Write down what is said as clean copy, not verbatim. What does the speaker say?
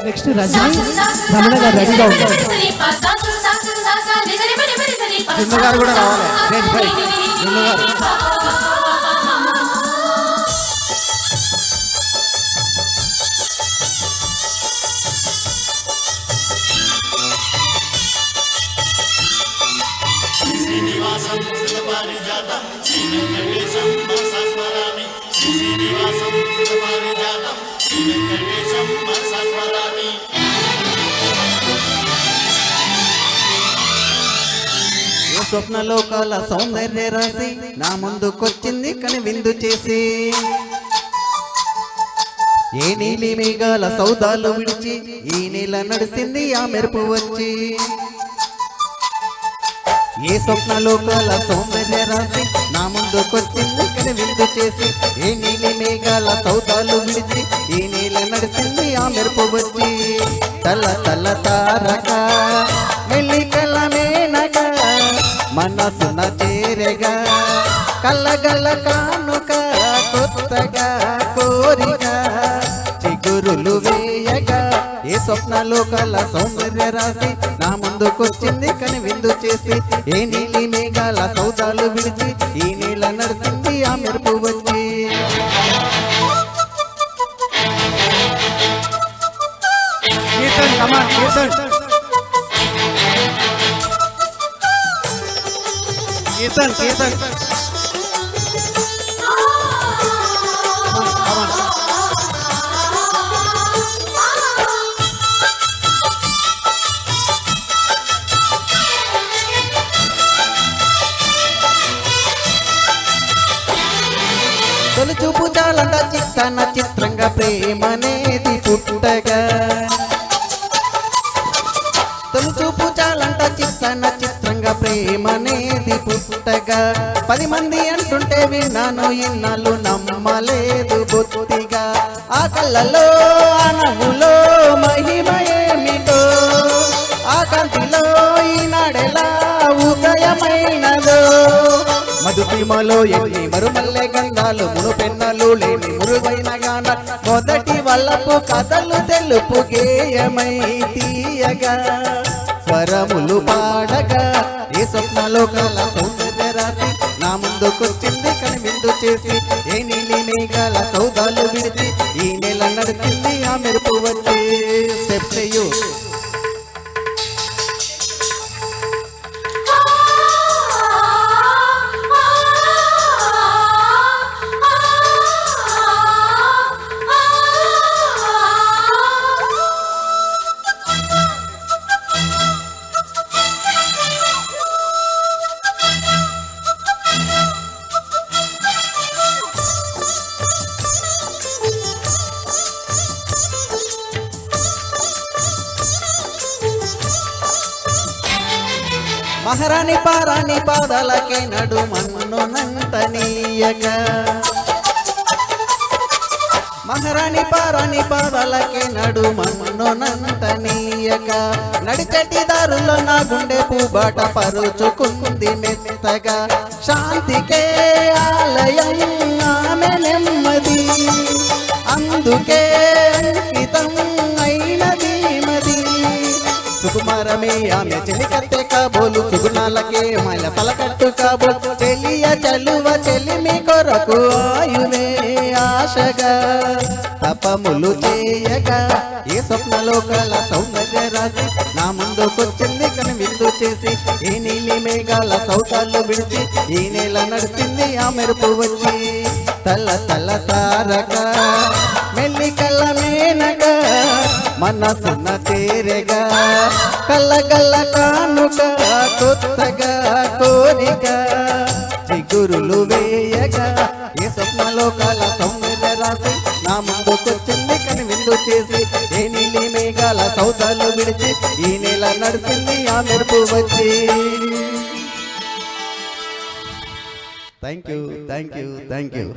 Next Rajani Ramana గారు రెడీగా ఉంటారు. చిన్న గారు కూడా రావాలి. చిన్న గారు శ్రీనివాసం సుఖపారిజాతం శ్రీ వెంకటేశం మనసాస్మరామి శ్రీనివాసం సుఖపారిజాతం శ్రీ వెంకటేశం మనసాస్మరామి. ఏ స్వప్నలోకాల సౌందర్య రాసి నా ముందుకొచ్చింది కని విందు చేసి, ఏ నీలి మేఘాల సౌదాలు విడిచి ఈ నీల నడిసింది ఆ మెరుపు వచ్చి. ఏ స్వప్నలోకాల సౌందర్య రాసి నా ముందుకొచ్చింది కని విందు చేసి, ఏ నీలి మేఘాల సౌదాలు విడిచి ఈ నీల నడిసింది ఆ మెరుపు వచ్చి. తల తల తారక మెల్లికల మేనక మనసున చేరగా కల్లగల్ల కానుక కొత్తగా కోరిక చిగురులు వేయగా. ఏ స్వప్నలోకాల సౌందర్య రాసి నా ముందుకొచ్చింది కని విందు చేసి, ఏ నీలి మేఘాల సౌదాలు విడిచి ఈ నీల నడిసింది ఆ మెరుపు వచ్చి. కీర్తన్ కీర్తన్ తొలిచూపు చాలంట చిత్తన చిత్రంగా ప్రేమనేది పుట్టగా, తొలిచూపు చాలంట చిత్తన చిత్రంగా ప్రేమనేది పుట్టగా. 10 మంది అంటుంటే విన్నాను ఇన్నాళ్ళు నమ్మలేదు బొత్తిగా. ఆ కళ్ళలో ఆ నవ్వులో మహిమ ఏమిటో, ఆ కాంతిలో ఈనాడెలా ఉదయమైనదో. మధుసీమలో ఎన్ని మరుమల్లె గంధాలు మునుపెన్నలు లేని మురుగైన గాన, మొదటి వల్లపు కథలు తెలుపు గేయమై తీయగా స్వరములు పాడగా. ఏ స్వప్నలోకాల సౌందర్య రాసి నా ముందుకొచ్చింది కని విందు చేసి, ఏ నీలి మేఘాల సౌదాలు విడిచి ఈ నెల నడిచింది ఆ మెరుపు వచ్చి. చెప్పయ్యూ మహారాణి పారాణి పాదాలకే నడుమన్నునంతనీయక, మహారాణి పారాణి పాదాలకే నడుమన్నునంతనీయక. నడిచెటి దారుల్లో నా గుండె పూబాట పరుచుకుంది మెత్తగా. శాంతికే ఆలయం ఆమె నెమ్మది, అందుకే అంకితం అయినది మది. సుకుమారమే ఆమె చెలికత్తె కాబోలు, సుగుణాలకే మైల పలకట్టు కాబోలు. చెలియ చలువ చెలిమి కొరకు ఆయువే ఆశగా తపములు చేయగా. ఏ స్వప్నలోకాల సౌందర్య రాసి నా ముందుకొచ్చింది కని విందు చేసి, ఏ నీలి మేఘాల సౌతాలు విడిచి ఈ నెల నడిచింది ఆ మెరుపు వచ్చి. తల తల తారక మెల్లికల మేనక మనసున చేరగా కల్లగల్ల కానుక కొత్తగా కోరిక చిగురులు వేయగా. ఏ స్వప్నలోకాల సౌందర్య రాసి నా ముందుకొచ్చింది కని విందు చేసి, ఏ నీలి మేఘాల సౌదాలు విడిచి ఈ నెల నడిచింది ఆ మెరుపు వచ్చి. Thank you thank you thank you.